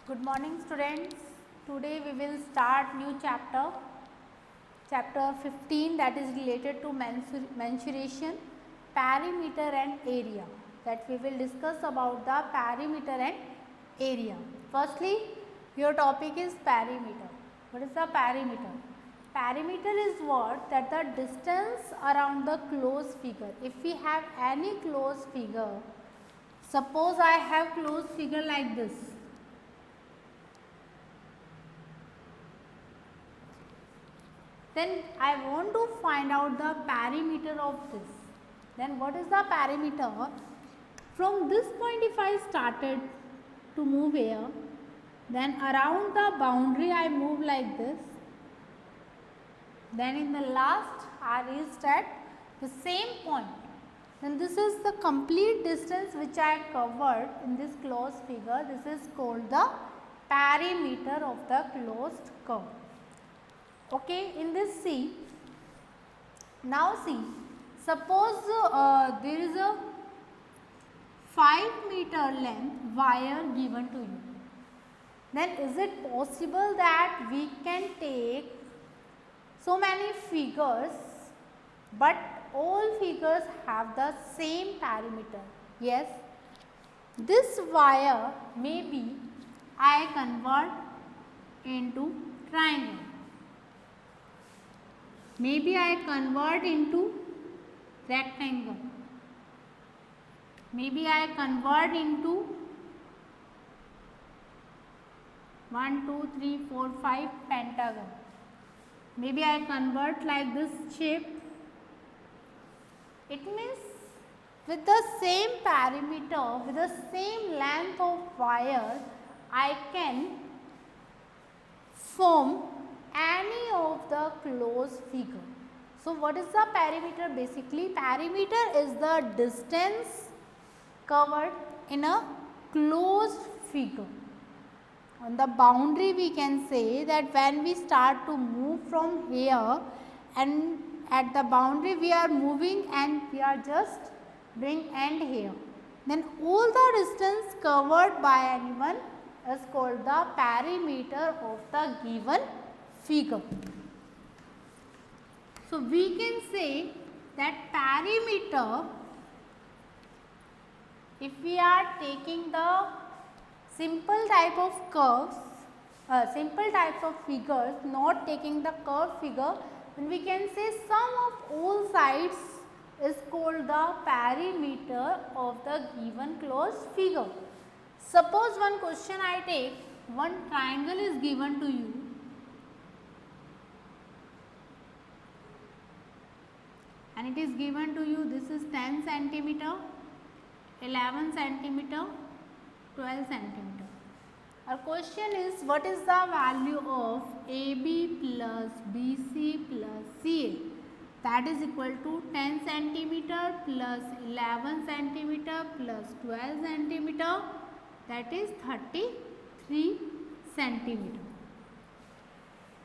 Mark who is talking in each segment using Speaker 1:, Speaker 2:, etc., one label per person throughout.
Speaker 1: Good morning students. Today we will start new chapter 15, that is related to mensuration, perimeter and area, that we will discuss about the perimeter and area. Firstly, your topic is perimeter. What is the perimeter? Perimeter is what? That the distance around the closed figure. If we have any closed figure, suppose I have closed figure like this. Then I want to find out the perimeter of this. Then what is the perimeter? From this point if I started to move here, then around the boundary I move like this. Then in the last I reached at the same point. Then this is the complete distance which I covered in this closed figure. This is called the perimeter of the closed curve. Okay, in this see, now see, suppose there is a 5-meter length wire given to you. Then is it possible that we can take so many figures, but all figures have the same perimeter? Yes, this wire maybe I convert into triangle. Maybe I convert into rectangle. Maybe I convert into 1, 2, 3, 4, 5 pentagon. Maybe I convert like this shape. It means with the same perimeter, with the same length of wire, I can form any of the closed figure. So what is the perimeter? Basically, perimeter is the distance covered in a closed figure. On the boundary we can say that when we start to move from here, and at the boundary we are moving and we are just bring end here, then all the distance covered by anyone is called the perimeter of the given figure. So we can say that perimeter, if we are taking the simple type of curves, simple types of figures, not taking the curved figure, then we can say sum of all sides is called the perimeter of the given closed figure. Suppose one question I take, one triangle is given to you. And it is given to you, this is 10 centimeter, 11 centimeter, 12 centimeter. Our question is, what is the value of AB plus BC plus CA? That is equal to 10 centimeter plus 11 centimeter plus 12 centimeter, that is 33 centimeter.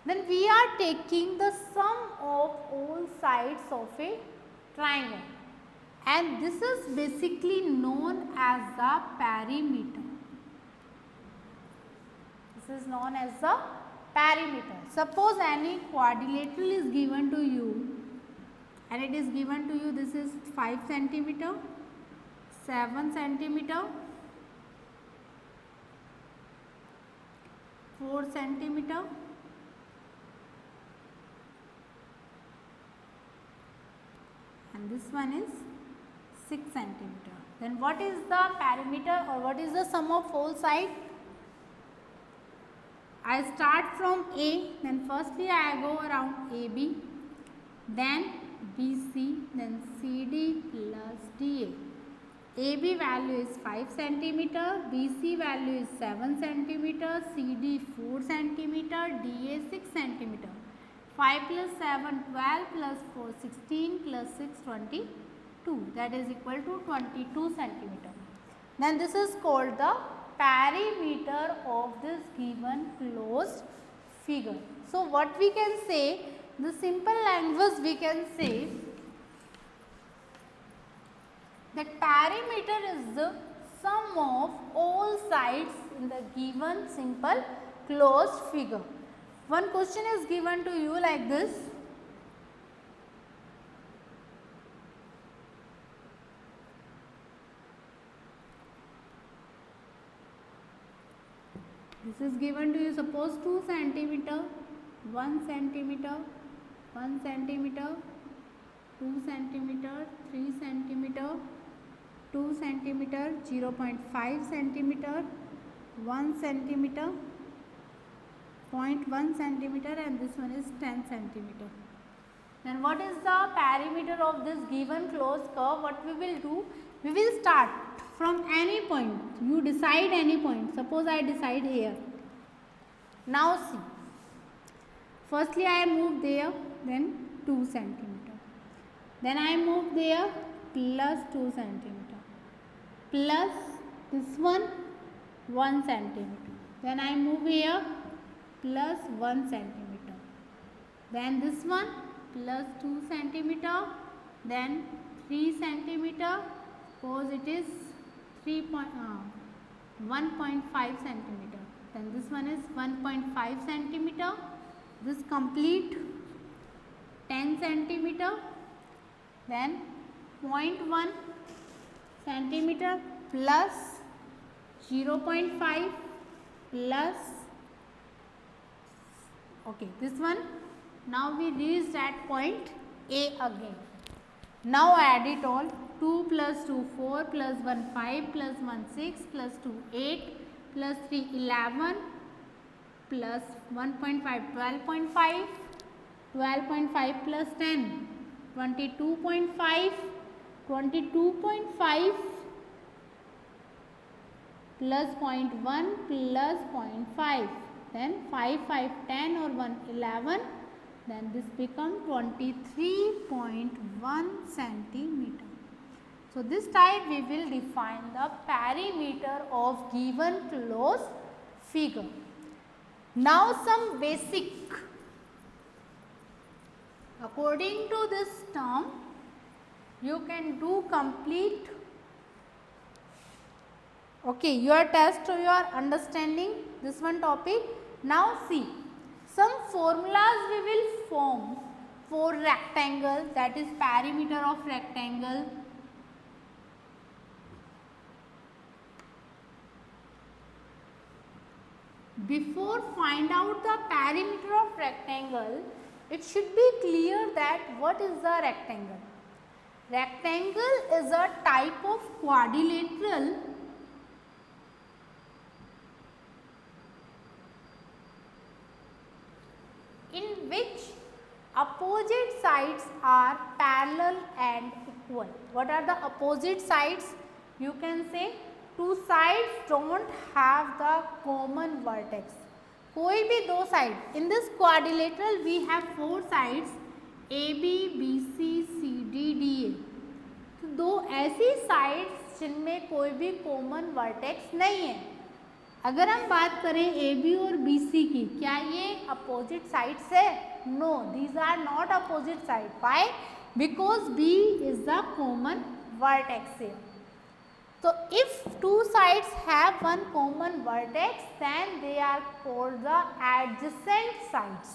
Speaker 1: Then we are taking the sum of all sides of a triangle, and this is basically known as the perimeter. This is known as the perimeter. Suppose any quadrilateral is given to you, and it is given to you, this is 5 centimeter, 7 centimeter, 4 centimeter, and this one is 6 centimeter. Then what is the perimeter, or what is the sum of all sides? I start from A, then firstly I go around AB, then BC, then CD plus DA. AB value is 5 centimeter, BC value is 7 centimeter, CD 4 centimeter, DA 6 centimeter. 5 plus 7, 12 plus 4, 16 plus 6, 22. That is equal to 22 centimeter. Then this is called the perimeter of this given closed figure. So what we can say, the simple language we can say that perimeter is the sum of all sides in the given simple closed figure. One question is given to you like this. This is given to you, suppose 2 centimeter, 1 centimeter, 1 centimeter, 2 centimeter, 3 centimeter, 2 centimeter, 0.5 centimeter, 1 centimeter, 0.1 centimeter, and this one is 10 centimeter. Then what is the perimeter of this given closed curve? What we will do? We will start from any point. You decide any point. Suppose I decide here. Now see. Firstly I move there, then 2 centimeter. Then I move there plus 2 centimeter. Plus this one 1 centimeter. Then I move here plus 1 centimeter. Then this one plus 2 centimeter. Then 3 centimeter. Suppose it is 1.5 centimeter. Then this one is 1.5 centimeter. This complete 10 centimeter. Then 0.1 centimeter plus 0.5 plus, okay, this one. Now we reached at point A again. Now add it all. 2 plus 2 4 plus 1 5 plus 1 6 plus 2 8 plus 3 11 plus 1.5 12.5, 12.5 plus 10 22.5, 22.5 plus 0.1 plus 0.5, then 5 5 10 or 1 11, then this becomes 23.1 centimeter. So this time we will define the perimeter of given closed figure. Now some basic. According to this term, you can do complete, okay, your test or your understanding this one topic. Now see, some formulas we will form for rectangle, that is perimeter of rectangle. Before find out the perimeter of rectangle, it should be clear that what is the rectangle. Rectangle is a type of quadrilateral in which opposite sides are parallel and equal. What are the opposite sides? You can say two sides don't have the common vertex. कोई भी दो side, in this quadrilateral we have four sides A B B C C D D A. तो दो ऐसी sides जिनमें कोई भी common vertex नहीं है. अगर हम बात करें ए बी और बी सी की, क्या ये अपोजिट साइड्स है? No, these are not opposite side. Why? Because B is the common vertex है. So if two sides have one common vertex, then they are called the adjacent sides.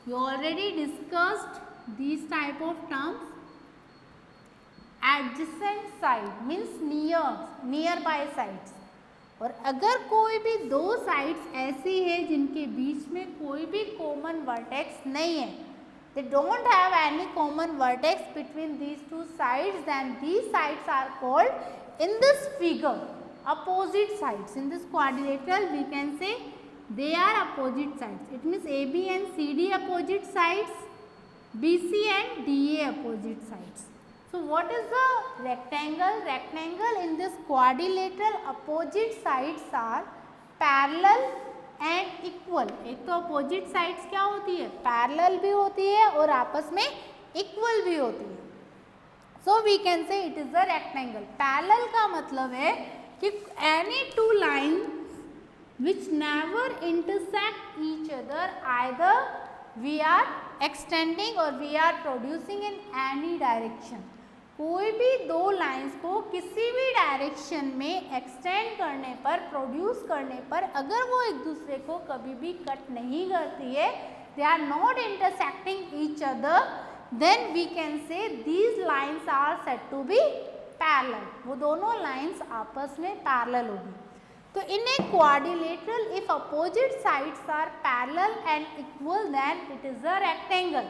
Speaker 1: You already discussed these type of terms. Adjacent side means nearby sides. और अगर कोई भी दो sides ऐसी है जिनके बीच में कोई भी common vertex नहीं है, they don't have any common vertex between these two sides, then these sides are called, in this figure, opposite sides. In this quadrilateral we can say they are opposite sides. It means AB and CD opposite sides, BC and DA opposite sides. So what is the rectangle? Rectangle in this quadrilateral opposite sides are parallel and equal. एक तो opposite sides क्या होती है? Parallel भी होती है और आपस में equal भी होती है. So we can say it is a rectangle. Parallel का मतलब है कि any two lines which never intersect each other, either we are extending or we are producing in any direction. कोई भी दो लाइन्स को किसी भी डायरेक्शन में एक्सटेंड करने पर, प्रोड्यूस करने पर अगर वो एक दूसरे को कभी भी कट नहीं करती है, they are not intersecting each other, then we can say these lines are said to be parallel. वो दोनों लाइन्स आपस में पैरेलल होगी। तो in a quadrilateral if opposite sides are parallel and equal then it is a rectangle.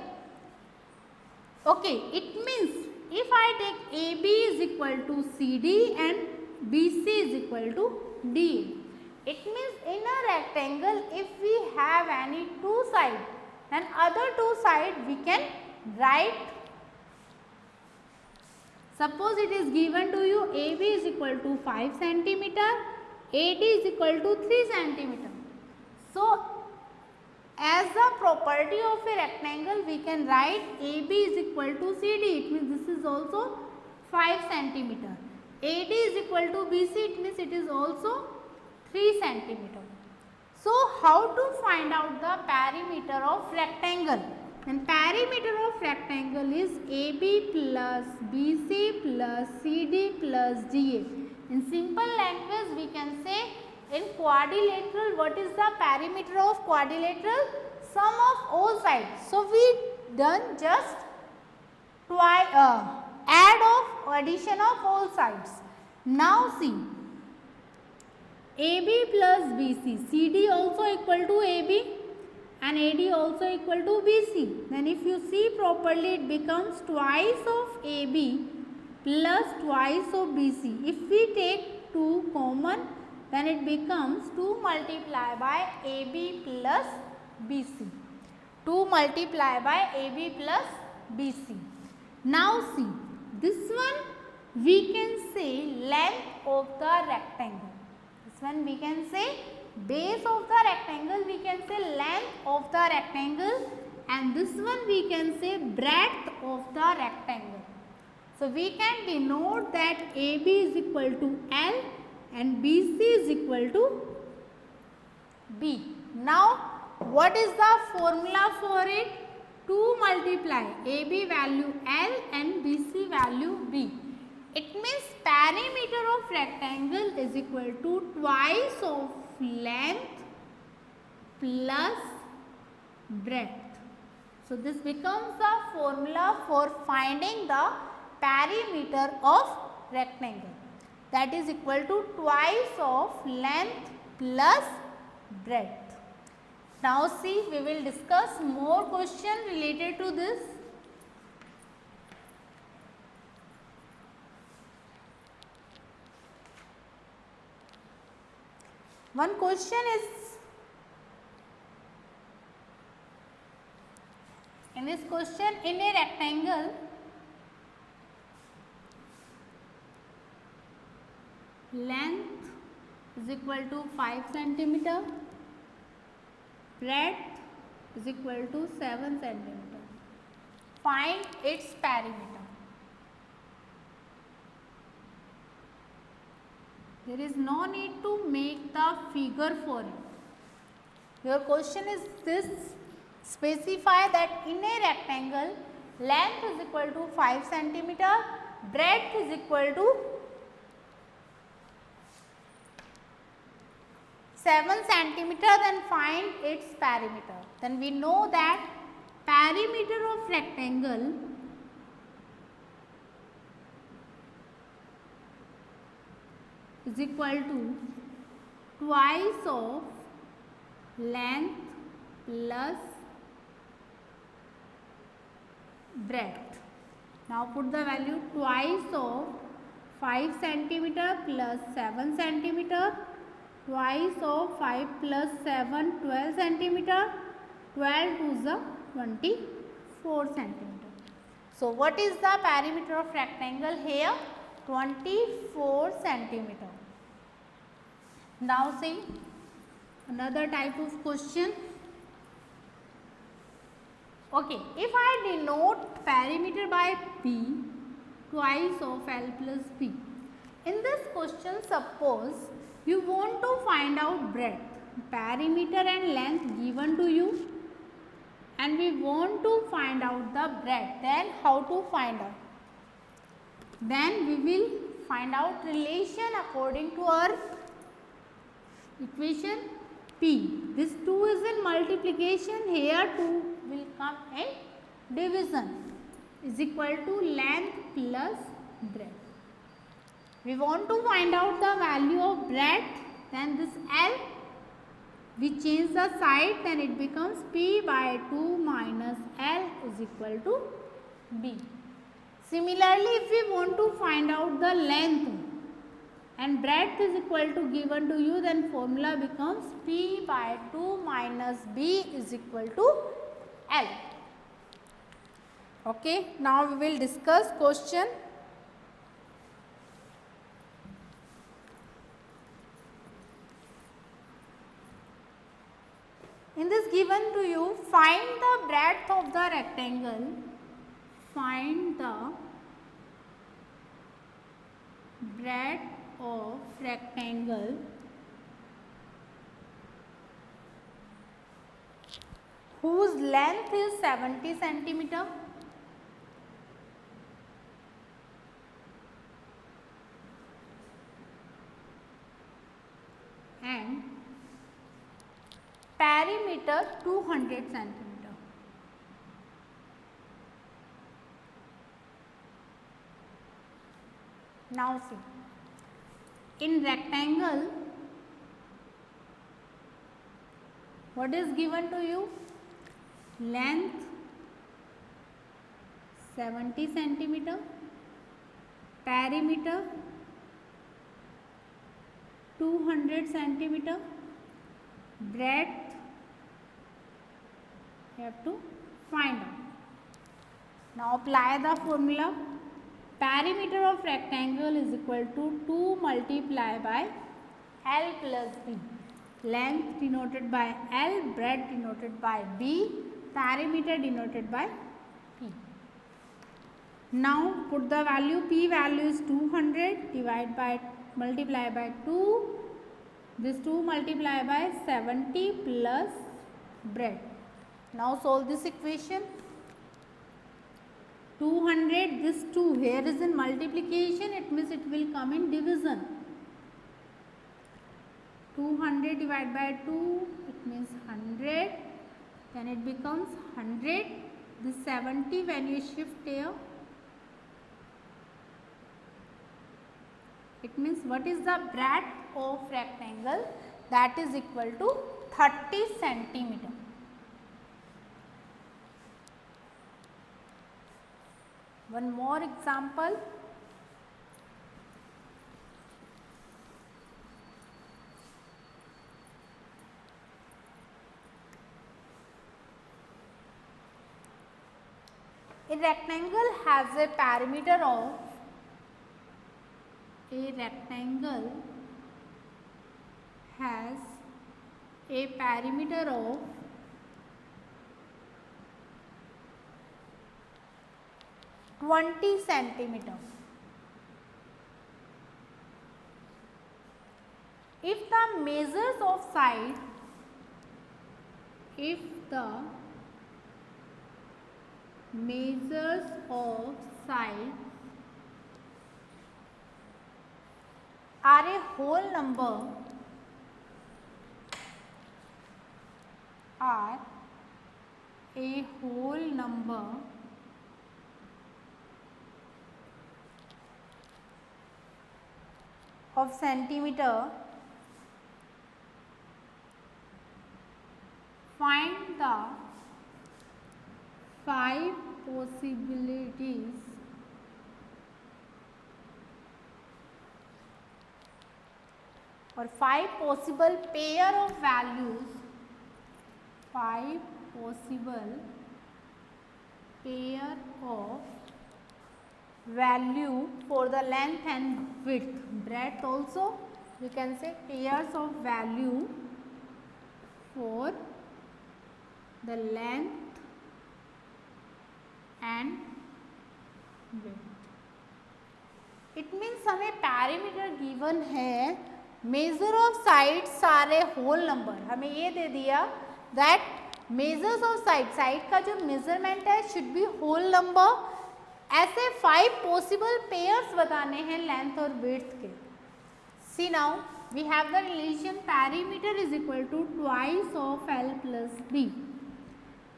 Speaker 1: Okay, it means if I take AB is equal to CD and BC is equal to DA, it means in a rectangle if we have any two sides, then other two side we can write. Suppose it is given to you AB is equal to 5 centimeter, AD is equal to 3 centimeter. So as the property of a rectangle we can write AB is equal to CD, it means this is also 5 centimeter. AD is equal to BC, it means it is also 3 centimeter. So how to find out the perimeter of rectangle? Then perimeter of rectangle is AB plus BC plus CD plus DA. In simple language we can say, in quadrilateral, what is the perimeter of quadrilateral? Sum of all sides. So we done just twice add of addition of all sides. Now see, AB plus BC, CD also equal to AB and AD also equal to BC. Then if you see properly, it becomes twice of AB plus twice of BC. If we take 2 common, then it becomes 2 multiplied by AB plus BC. 2 multiplied by AB plus BC. Now see, this one we can say length of the rectangle. This one we can say base of the rectangle, we can say length of the rectangle, and this one we can say breadth of the rectangle. So we can denote that AB is equal to L and BC is equal to B. Now what is the formula for it? 2 multiply AB value L and BC value B. It means perimeter of rectangle is equal to twice of length plus breadth. So this becomes the formula for finding the perimeter of rectangle. That is equal to twice of length plus breadth. Now see, we will discuss more question related to this. One question is, in this question, in a rectangle, length is equal to 5 centimeter, breadth is equal to 7 centimeter. Find its perimeter. There is no need to make the figure for it. Your question is this: specify that in a rectangle, length is equal to 5 centimeter, breadth is equal to 7 centimeter, then find its perimeter. Then we know that perimeter of rectangle is equal to twice of length plus breadth. Now put the value twice of 5 centimeter plus 7 centimeter, twice of 5 plus 7, 12 centimeter, 12 to the 24 centimeter. So what is the perimeter of rectangle here? 24 centimeter. Now see another type of question. Okay, if I denote perimeter by P, twice of L plus P. In this question, suppose you want to find out breadth, perimeter and length given to you, and we want to find out the breadth. Then how to find out? Then we will find out relation according to our equation P. This 2 is in multiplication, here 2 will come in division, is equal to length plus breadth. We want to find out the value of breadth, then this L, we change the side, then it becomes P by 2 minus L is equal to B. Similarly, if we want to find out the length and breadth is equal to given to you, then formula becomes P by 2 minus B is equal to L. Okay, now we will discuss question. In this given to you, find the breadth of the rectangle. Find the breadth of rectangle whose length is 70 centimeter and perimeter 200 centimeter. Now see, in rectangle, what is given to you? Length 70 centimeter, perimeter 200 centimeter, breadth you have to find out. Now apply the formula. Perimeter of rectangle is equal to 2 multiplied by L plus B. Length denoted by L, breadth denoted by B, perimeter denoted by P. Now put the value, P value is 200 multiply by 2. This 2 multiply by 70 plus breadth. Now solve this equation. 200, this 2 here is in multiplication, it means it will come in division. 200 divided by 2, it means 100, then it becomes 100. This 70 when you shift here, it means what is the breadth of rectangle? That is equal to 30 centimeter. One more example. A rectangle has a perimeter of 20 centimeter. If the measures of side are a whole number, of centimeter, find the 5 possibilities or 5 possible pair of values, 5 possible pair of value for the length and width. Breadth also we can say pairs of value for the length and width. It means हमें parameter given है, measure of sides सारे whole number, हमें ये दे दिया that measures of side का जो measurement है should be whole number ऐसे 5 पॉसिबल पेयर्स बताने हैं लेंथ और विड्थ के. See now we have the relation perimeter is equal to twice of L plus B.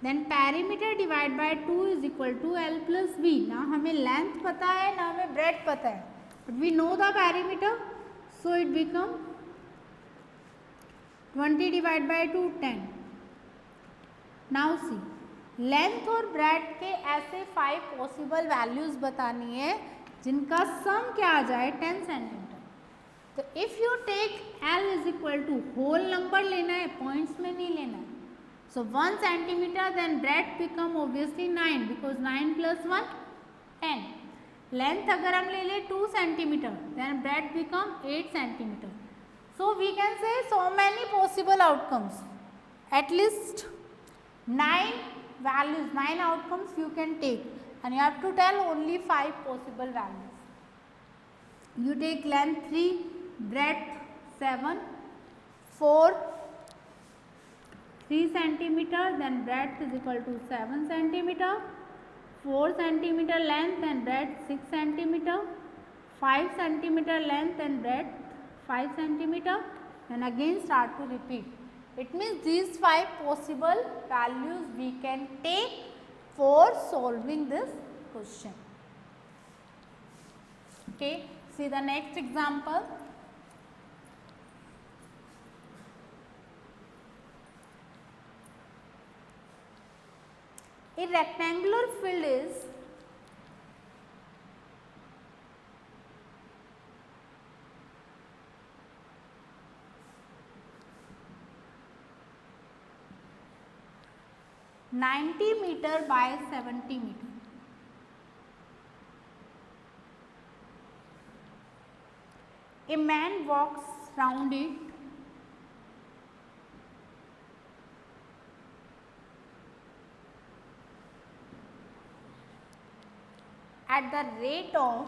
Speaker 1: Then perimeter divide by 2 is equal to L plus B. ना हमें length पता है ना हमें ब्रेड्थ पता है, but we know the perimeter, so it become 20 divide by 2 10. Now see length और breadth के ऐसे 5 पॉसिबल वैल्यूज बतानी है जिनका सम क्या आ जाए 10 सेंटीमीटर. तो if you take L is equal to whole number लेना है, पॉइंट्स में नहीं लेना है. So 1 centimetre then breadth become obviously 9 because 9 plus 1 10. Length अगर हम ले लें 2 centimetre then breadth become 8 centimetre. So we can say so many possible outcomes, at least 9 values, 9 outcomes you can take, and you have to tell only 5 possible values. You take length 3, breadth 7, 4, 3 centimeter, then breadth is equal to 7 centimeter, 4 centimeter length and breadth 6 centimeter, 5 centimeter length and breadth 5 centimeter, and again start to repeat. It means these 5 possible values we can take for solving this question. Okay, see the next example. A rectangular field is meter by 70 meter. A man walks round it at the rate of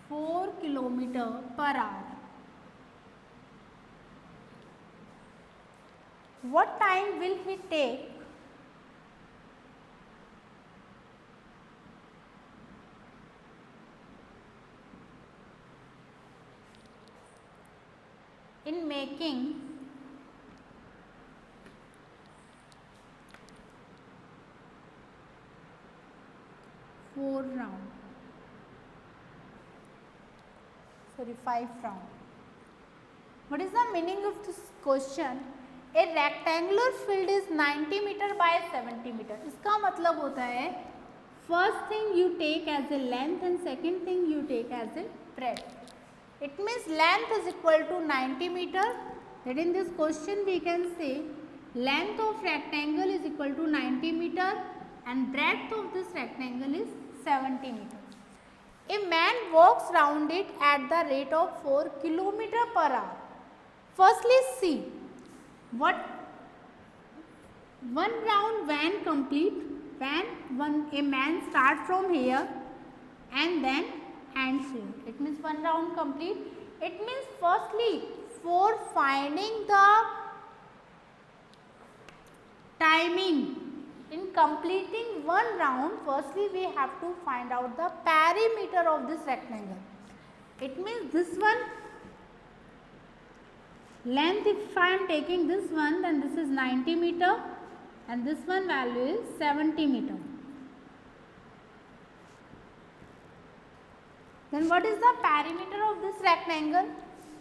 Speaker 1: 4 kilometer per hour. What time will he take in making 4 round? Sorry, 5 round. What is the meaning of this question? A rectangular field is 90 meter by 70 meter. इसका मतलब होता है first thing you take as a length and second thing you take as a breadth. It means length is equal to 90 meter. That in this question we can say length of rectangle is equal to 90 meter and breadth of this rectangle is 70 meter. A man walks round it at the rate of 4 kilometer per hour. Firstly see what one round when complete, when a man starts from here and then ends here. It means one round complete. It means firstly for finding the timing in completing one round, firstly we have to find out the perimeter of this rectangle. It means this one length, if I am taking this one, then this is 90 meter and this one value is 70 meter. Then what is the perimeter of this rectangle?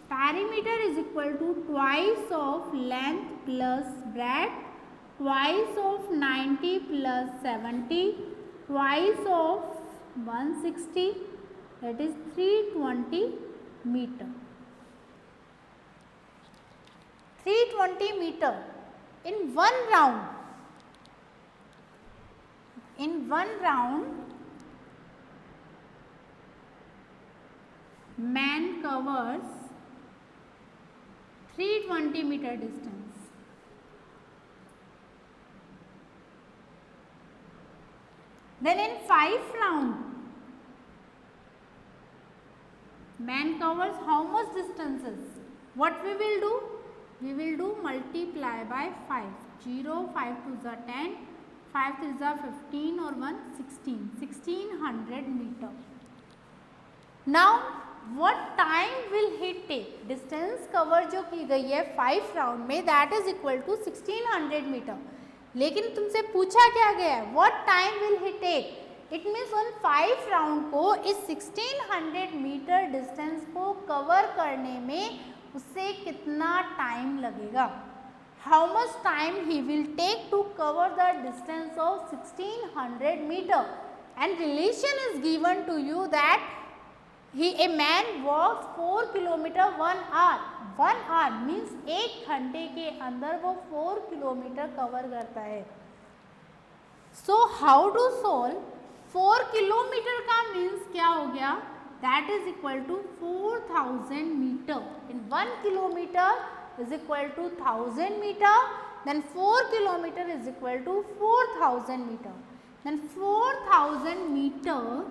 Speaker 1: Perimeter is equal to twice of length plus breadth, twice of 90 plus 70, twice of 160, that is 320 meter. 320 meter in one round. In one round, man covers 320 meter distance. Then in 5 rounds, man covers how much distances? What we will do? we will do multiply by 5. 0, 5 2s are 10, 5 3s are 15 और 1 16, 1600 meter. Now what time will he take? Distance cover जो की गई है 5 round में, that is equal to 1600 meter. लेकिन तुमसे पूछा क्या गया है, what time will he take? It means उन 5 राउंड को इस 1600 मीटर डिस्टेंस को कवर करने में उससे कितना टाइम लगेगा. How much time he will take to cover the distance of 1600 meter? And relation is given to you that a man walks 4 kilometer 1 hour. 1 hour means 1 घंटे के अंदर वो 4 किलोमीटर कवर करता है. So how to solve? 4 kilometre का means क्या हो गया? That is equal to 4000 meter. In 1 kilometer is equal to 1000 meter. Then 4 kilometer is equal to 4000 meter. Then 4000 meter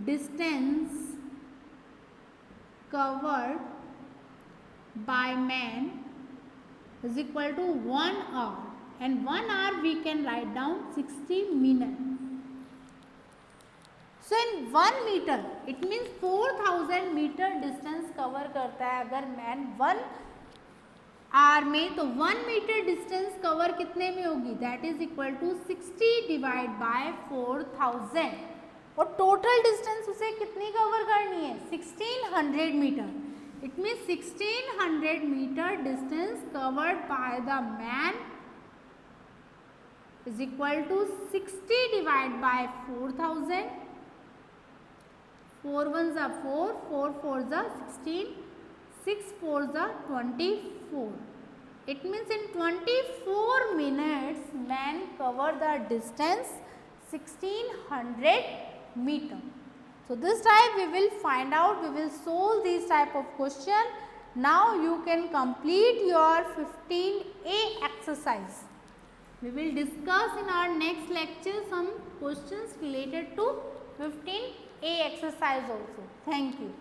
Speaker 1: distance covered by man is equal to 1 hour. And 1 hour we can write down 60 minutes. So in 1 meter it means 4000 meter distance cover करता है अगर man 1 hour में, तो 1 meter distance cover कितने में होगी? That is equal to 60 divided by 4000. और total distance उसे कितनी cover करनी है? 1600 meter. It means 1600 meter distance covered by the man is equal to 60 divided by 4000. 4 1s are 4, 4 4s are 16, 6 4s are 24. It means in 24 minutes man cover the distance 1600 meter. So this type we will find out, we will solve this type of question. Now you can complete your 15A exercise. We will discuss in our next lecture some questions related to 15A exercise also. Thank you.